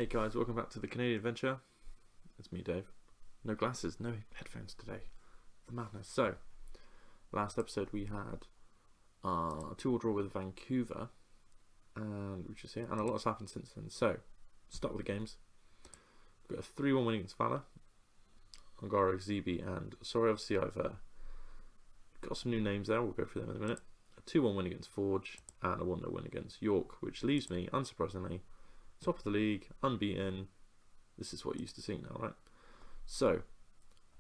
Hey guys, welcome back to the Canadian Adventure. It's me, Dave. No glasses, no headphones today. The madness. So, last episode we had a 2-2 draw with Vancouver, and which is here, and a lot has happened since then. So, start with the games. We've got a 3-1 win against Valor, Ongaro, ZB, and sorry, obviously I've got some new names there. We'll go through them in a minute. A 2-1 win against Forge, and a 1-0 win against York, which leaves me, unsurprisingly, top of the league, unbeaten. This is what you used to see now, right? So,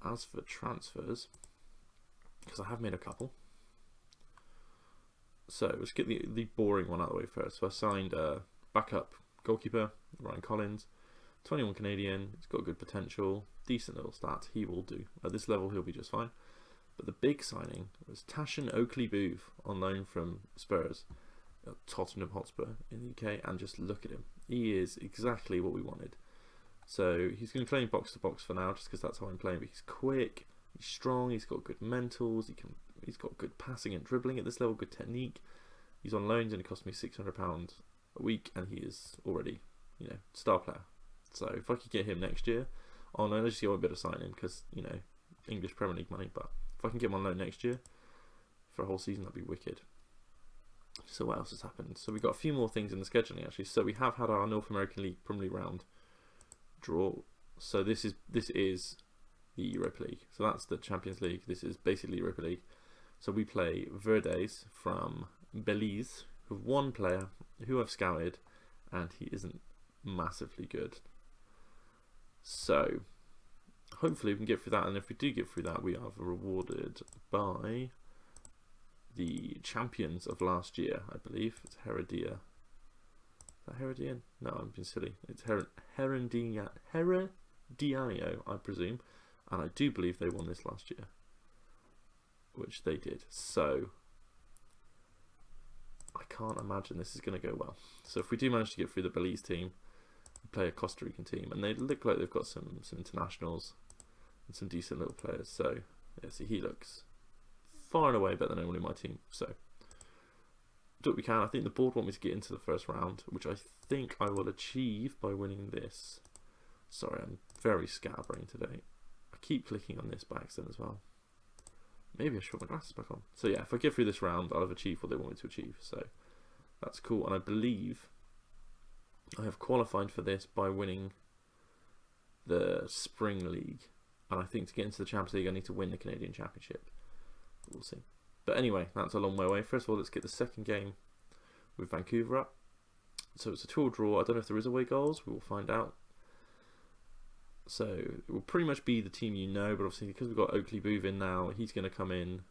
as for transfers, because I have made a couple. So, let's get the boring one out of the way first. So, I signed a backup goalkeeper, Ryan Collins, 21 Canadian. He's got good potential, decent little stats. He will do. At this level, he'll be just fine. But the big signing was Tashan Oakley-Booth on loan from Spurs, Tottenham Hotspur in the UK, and just look at him. He is exactly what we wanted. So he's going to be playing box to box for now, just because that's how I'm playing. But he's quick, he's strong, he's got good mentals, he's got good passing and dribbling at this level, good technique. He's on loans and it cost me £600 a week, and he is already, star player. So if I could get him next year on loan, obviously I won't be able to sign him because English Premier League money. But if I can get him on loan next year for a whole season, that'd be wicked. So what else has happened? So we've got a few more things in the scheduling actually. So we have had our North American League Premier League round draw. So this is the Europa League. So that's the Champions League. This is basically Europa League. So we play Verdes from Belize, who have one player who I've scouted, and he isn't massively good. So hopefully we can get through that, and if we do get through that, we are rewarded by the champions of last year, I believe. It's Heredia. Is that Heredian? No, I'm being silly. It's Herediano, I presume. And I do believe they won this last year, which they did. So I can't imagine this is going to go well. So if we do manage to get through the Belize team, we play a Costa Rican team, and they look like they've got some internationals and some decent little players. So yeah, see, he looks far and away better than anyone in my team. So do what we can. I think the board want me to get into the first round, which I think I will achieve by winning this. Sorry, I'm very scatterbrained today. I keep clicking on this by accident as well. Maybe I should put my glasses back on. So yeah, if I get through this round, I'll have achieved what they want me to achieve. So that's cool. And I believe I have qualified for this by winning the Spring League. And I think to get into the Champions League, I need to win the Canadian Championship. We'll see. But anyway, that's a long way away. First of all, let's get the second game with Vancouver up. So it's a 2-2 draw. I don't know if there is away goals. We will find out. So it will pretty much be the team you know, but obviously because we've got Oakley-Booth in now, he's going to come in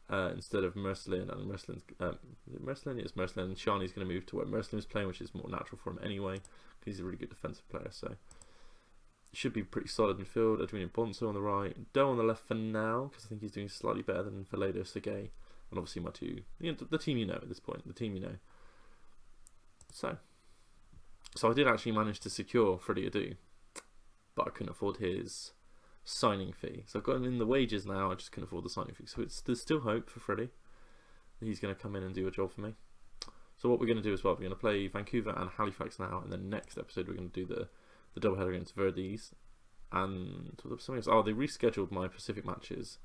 instead of Mercelin. And Mercelin's Mercelin? Yes, Mercelin. And Shani's going to move to where Mercelin is playing, which is more natural for him anyway, because he's a really good defensive player. So should be pretty solid in field. Adrian Bonso on the right, Doe on the left for now, because I think he's doing slightly better than Valledo Segay, and obviously my two, the team you know at this point, the team you know. So I did actually manage to secure Freddie Adu, but I couldn't afford his signing fee. So I've got him in the wages now. I just couldn't afford the signing fee. So there's still hope for Freddie. He's going to come in and do a job for me. So what we're going to do as well, we're going to play Vancouver and Halifax now, and then next episode we're going to do the doubleheader against Verdes, and something else. Oh, they rescheduled my Pacific matches,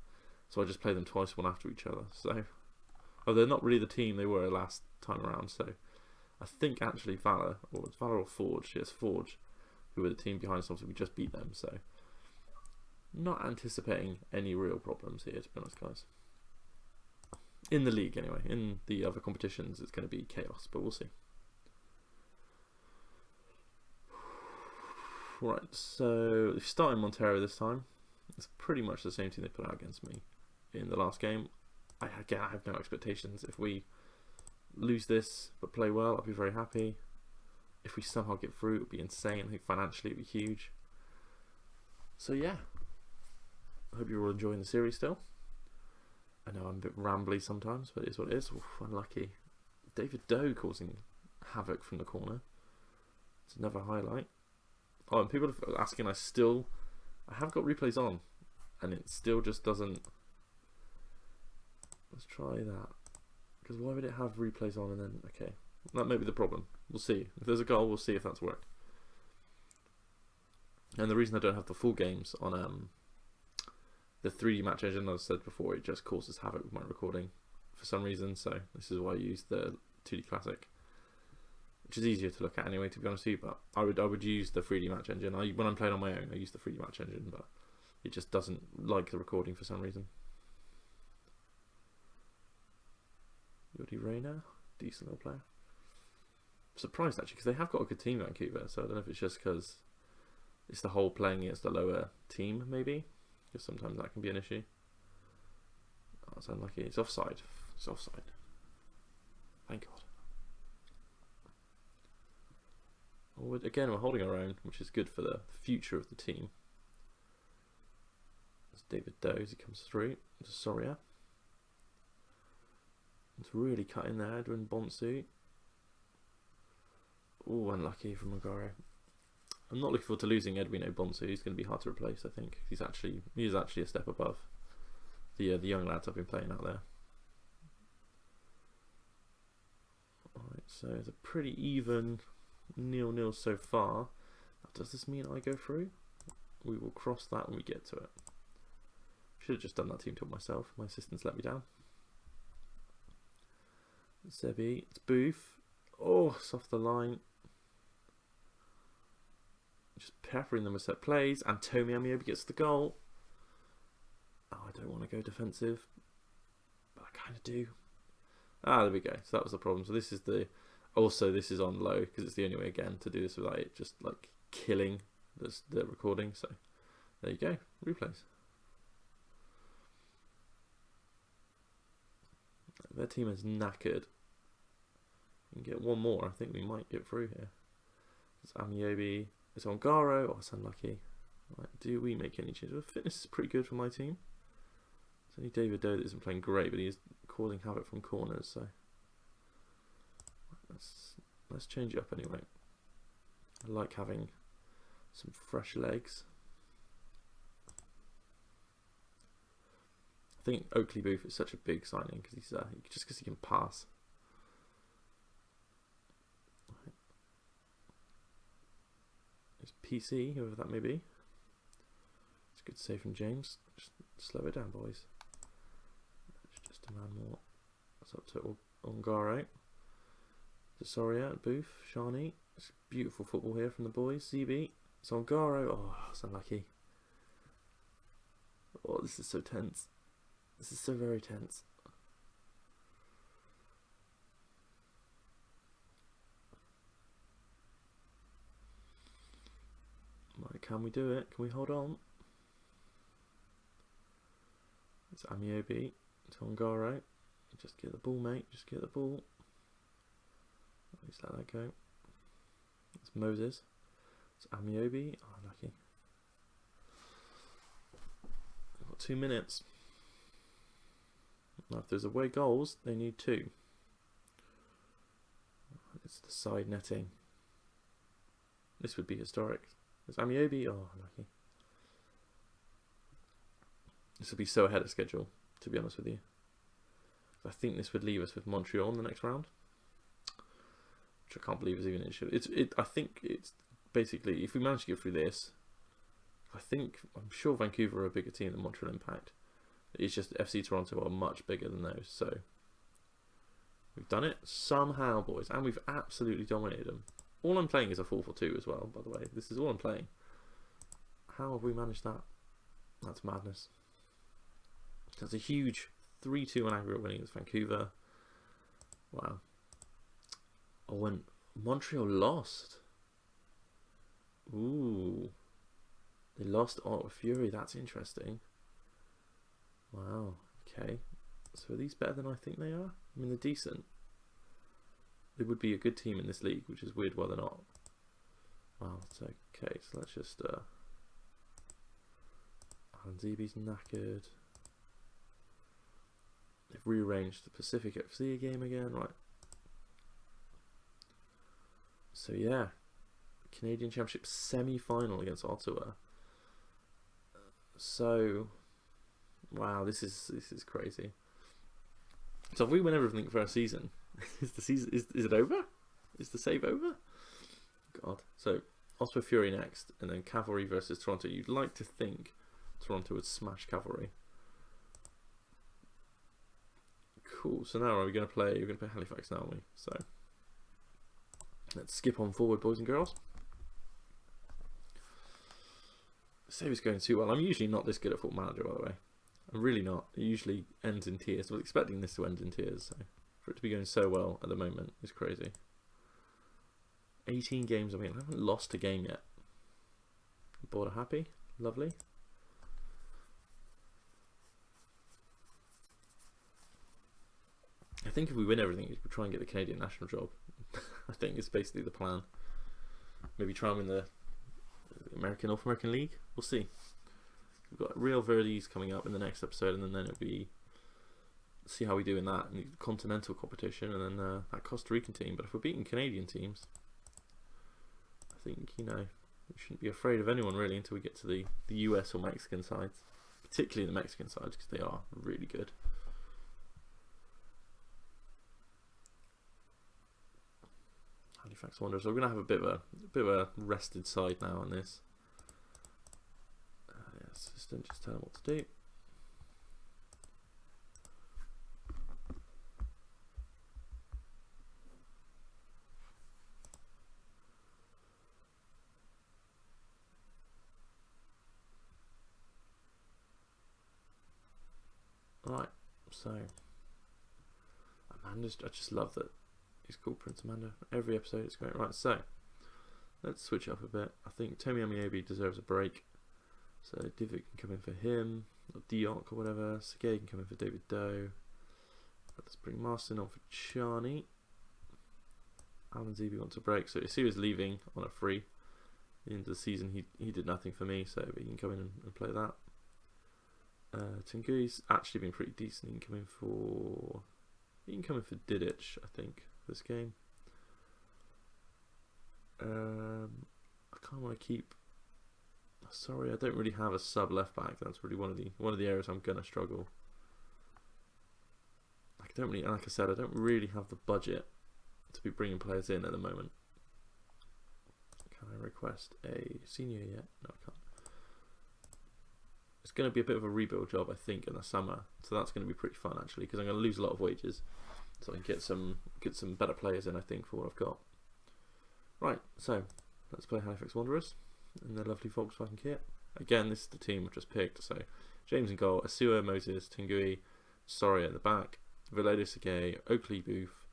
so I just play them twice, one after each other. So, they're not really the team they were last time around. So, I think actually Valor, or it's Valor or Forge, yes, Forge, who were the team behind us. Obviously, we just beat them. So, not anticipating any real problems here, to be honest, guys. In the league, anyway. In the other competitions, it's going to be chaos, but we'll see. Right, so they've started Montero this time. It's pretty much the same team they put out against me in the last game. I have no expectations. If we lose this but play well, I'll be very happy. If we somehow get through, it would be insane. I think financially it would be huge. So yeah, I hope you're all enjoying the series still. I know I'm a bit rambly sometimes, but it is what it is. Oof, unlucky. David Doe causing havoc from the corner. It's another highlight. Oh, and people are asking, I have got replays on, and it still just doesn't. Let's try that. Because why would it have replays on and then, okay. That may be the problem. We'll see. If there's a goal, we'll see if that's worked. And the reason I don't have the full games on the 3D match engine, as I said before, it just causes havoc with my recording for some reason. So this is why I use the 2D Classic, which is easier to look at anyway, to be honest with you. But I would use the 3D match engine. When I'm playing on my own, I use the 3D match engine, but it just doesn't like the recording for some reason. Yodi Reyna, decent little player. Surprised actually, because they have got a good team, Vancouver. So I don't know if it's just because it's the whole playing against a lower team, maybe. Because sometimes that can be an issue. Oh, it's unlucky. It's offside. It's offside. Thank God. Oh, again, we're holding our own, which is good for the future of the team. There's David Doe as he comes through. There's Soria. It's really cutting there, Edwin Bonsu. Oh, unlucky from Magaro. I'm not looking forward to losing Edwin Bonsu. He's going to be hard to replace, I think. He is actually a step above the young lads I've been playing out there. Alright, so it's a pretty even 0-0 so far. Now, does this mean I go through? We will cross that when we get to it. Should have just done that team talk myself. My assistants let me down. Sebi, it's Booth. Oh, it's off the line. Just peppering them with set plays. And Tomi Amiobi gets the goal. Oh, I don't want to go defensive, but I kind of do. Ah, there we go. So that was the problem. So this is this is on low because it's the only way again to do this without it just like killing the recording. So there you go. Replays. Their team is knackered. We can get one more. I think we might get through here. It's Amiobi. It's Ongaro. Oh, it's unlucky. Right, do we make any changes? Well, fitness is pretty good for my team. It's only David Doe that isn't playing great, but he is causing havoc from corners. So let's change it up anyway. I like having some fresh legs. I think Oakley Booth is such a big signing because he's just because he can pass. It's PC, whoever that may be. It's a good save from James. Just slow it down, boys. It's just a man more. That's up to Ongaro. Soria, Booth, Shani. It's beautiful football here from the boys. CB. It's Ongaro. Oh, it's unlucky. Oh, this is so tense. This is so very tense. Right, can we do it? Can we hold on? It's Amiobi. It's Ongaro. Just get the ball, mate. Just get the ball. Just let that go. It's Moses. It's Amiobi. Oh, lucky. We've got 2 minutes. Now, if there's away goals, they need 2. It's the side netting. This would be historic. It's Amiobi. Oh, lucky. This would be so ahead of schedule, to be honest with you. I think this would leave us with Montreal in the next round, which I can't believe is even an issue. I think it's basically, if we manage to get through this, I'm sure Vancouver are a bigger team than Montreal Impact. It's just FC Toronto are much bigger than those. So we've done it somehow, boys, and we've absolutely dominated them. All I'm playing is a 4-4-2 as well, by the way. This is all I'm playing. How have we managed that? That's madness. That's a huge 3-2 on aggregate winning against Vancouver. Wow. Oh, when Montreal lost. Ooh. They lost Ottawa Fury. That's interesting. Wow. Okay. So are these better than I think they are? I mean, they're decent. They would be a good team in this league, which is weird why they're not. Wow. It's okay. So let's just... Zeeby's knackered. They've rearranged the Pacific FC game again, right? So yeah, Canadian Championship semi-final against Ottawa. So, wow, this is crazy. So if we win everything for our season, is the season is it over? Is the save over? God. So Osprey Fury next, and then Cavalry versus Toronto. You'd like to think Toronto would smash Cavalry. Cool. So now are we going to play? We're going to play Halifax now, aren't we? So let's skip on forward, boys and girls. Save is going too well. I'm usually not this good at Football Manager, by the way. I'm really not. It usually ends in tears. I was expecting this to end in tears, so for it to be going so well at the moment is crazy. 18 games, I mean, I haven't lost a game yet. Board are happy. Lovely. I think if we win everything, we'll try and get the Canadian national job. I think it's basically the plan. Maybe try and win the North American League. We'll see. We've got Real Verdes coming up in the next episode, and then it'll be see how we do in that in the continental competition, and then that Costa Rican team. But if we're beating Canadian teams, I think, you know, we shouldn't be afraid of anyone really until we get to the US or Mexican sides, particularly the Mexican sides, because they are really good. Halifax Wanderers. So we're going to have a bit of a rested side now on this. Assistant, just tell them what to do. Right, so Amanda's, I just love that he's called Prince Amanda. Every episode it's great. Right, so let's switch up a bit. I think Tomi Amiobi deserves a break. So Divock can come in for him, or Diok or whatever. Sergei can come in for David Doe. Let's bring Marston on for Charney. Alan Zeeby wants a break, so he was leaving on a free. At the end of the season, he did nothing for me, so he can come in and play that. Tengui's actually been pretty decent. He can come in for Didic, I think, this game. I kind of want to keep. Sorry, I don't really have a sub left back. That's really one of the areas I'm gonna struggle. I don't really, like I said, I don't really have the budget to be bringing players in at the moment. Can I request a senior yet? No, I can't. It's going to be a bit of a rebuild job, I think, in the summer. So that's going to be pretty fun, actually, because I'm going to lose a lot of wages, so I can get some better players in, I think, for what I've got. Right, so let's play Halifax Wanderers in their lovely Volkswagen kit. Again, this is the team I've just picked. So James in goal, Asua, Moses, Tengui, Soria at the back, Valedo Sergei, Oakley Booth,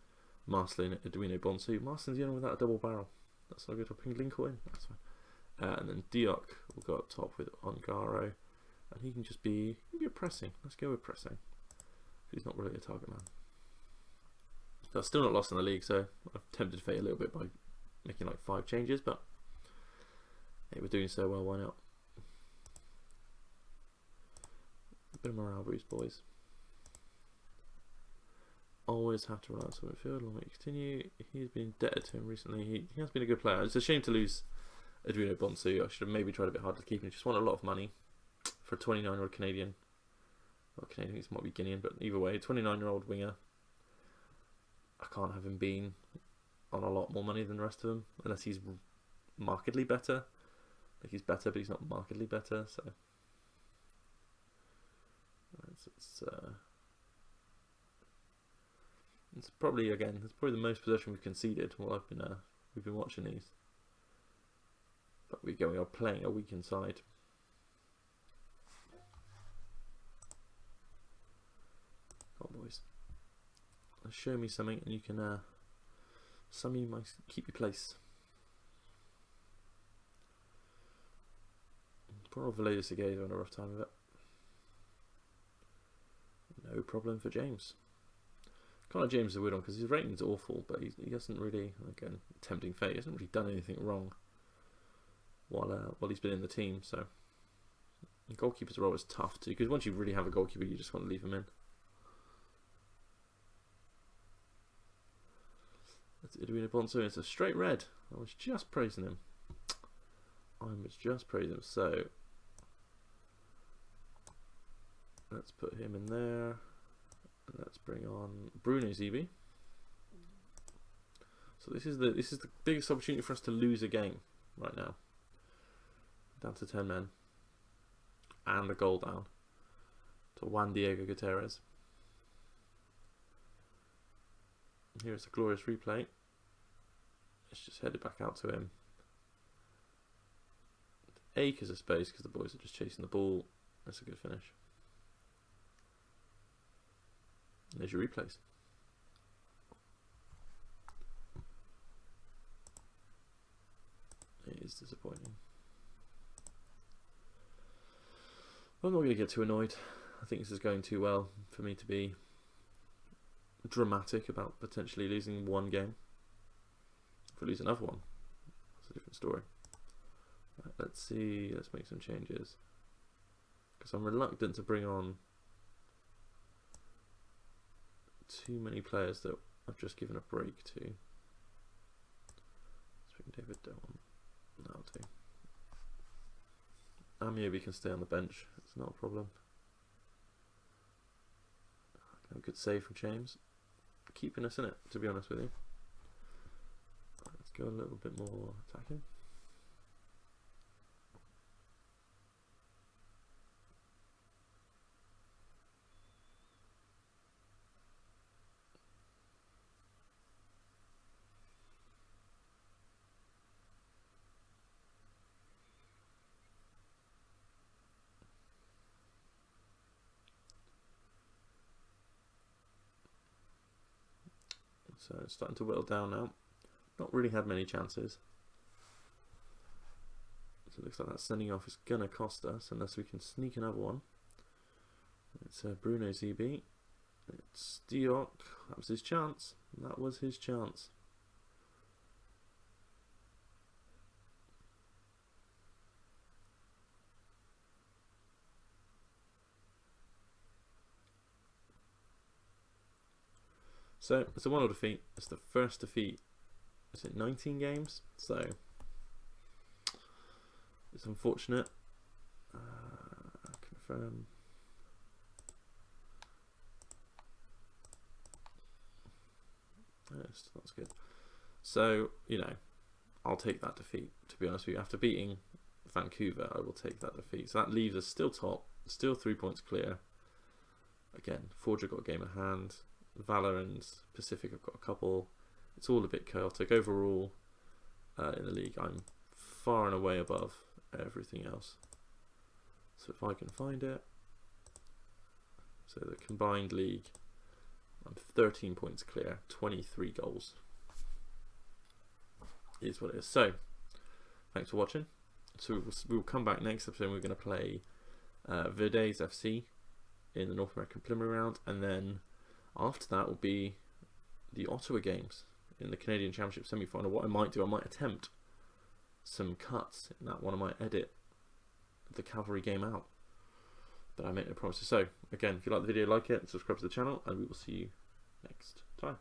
Marcelin, Edwino Bonsu. Marcelin's the only one without a double barrel. That's not good. I'll ping Lincoln in. That's fine. And then Diok will go up top with Ongaro. And he can just be a pressing. Let's go with pressing. He's not really a target man. So I've still not lost in the league, so I've tempted fate a little bit by making like 5 changes, but hey, we're doing so well, why not? A bit of morale boost, boys. Always have to rely on some midfield. Long way to continue. He's been indebted to him recently. He has been a good player. It's a shame to lose Edwino Bonsu. I should have maybe tried a bit harder to keep him. He just won a lot of money for a 29-year-old Canadian. Well, Canadian, it might be Guinean, but either way, 29-year-old winger. I can't have him being on a lot more money than the rest of them, unless he's markedly better. Like, he's better, but he's not markedly better. So it's probably, again, it's probably the most possession we've conceded while we've been watching these. But we are playing a weak inside. Come on, boys. Show me something, and you can some of you might keep your place. Poor old Valedo Sergei is having a rough time of it. No problem for James. Kind of James is a weird one because his rating's awful, but he hasn't really, again, tempting fate, he hasn't really done anything wrong while he's been in the team. So the goalkeeper's role is tough too, because once you really have a goalkeeper, you just want to leave him in. That's Edwina Bonso. It's a straight red. I was just praising him. So let's put him in there. And let's bring on Bruno Zeeby. So this is the biggest opportunity for us to lose a game. right now. Down to 10 men. And a goal down to Juan Diego Gutierrez. Here's a glorious replay. It's just headed back out to him. Acres of space because the boys are just chasing the ball. That's a good finish. There's your replays. It is disappointing. I'm not going to get too annoyed. I think this is going too well for me to be dramatic about potentially losing one game. If we lose another one, that's a different story. Right, let's see, let's make some changes. Because I'm reluctant to bring on too many players that I've just given a break to. Let's bring David down. That'll do. Amiobi can stay on the bench, it's not a problem. A good save from James. Keeping us in it, to be honest with you. Let's go a little bit more attacking. So it's starting to whittle down now. Not really had many chances. So it looks like that sending off is going to cost us unless we can sneak another one. It's Bruno ZB. It's Diok. That was his chance. That was his chance. So it's a 1-0 defeat. It's the first defeat. Is it 19 games? So it's unfortunate. Confirm. Yes, that's good. So, you know, I'll take that defeat, to be honest with you. After beating Vancouver, I will take that defeat. So that leaves us still top, still 3 points clear. Again, Forge have got a game in hand. Valor and Pacific have got a couple. It's all a bit chaotic. Overall, in the league, I'm far and away above everything else. So if I can find it. So the combined league, I'm 13 points clear, 23 goals. Is what it is. So, thanks for watching. So we'll come back next episode and we're going to play Verdes FC in the North American preliminary round, and then after that will be the Ottawa games in the Canadian Championship semi-final. What I might do, I might attempt some cuts in that one. I might edit the Cavalry game out, but I make no promises. So again, if you like the video, like it, subscribe to the channel, and we will see you next time.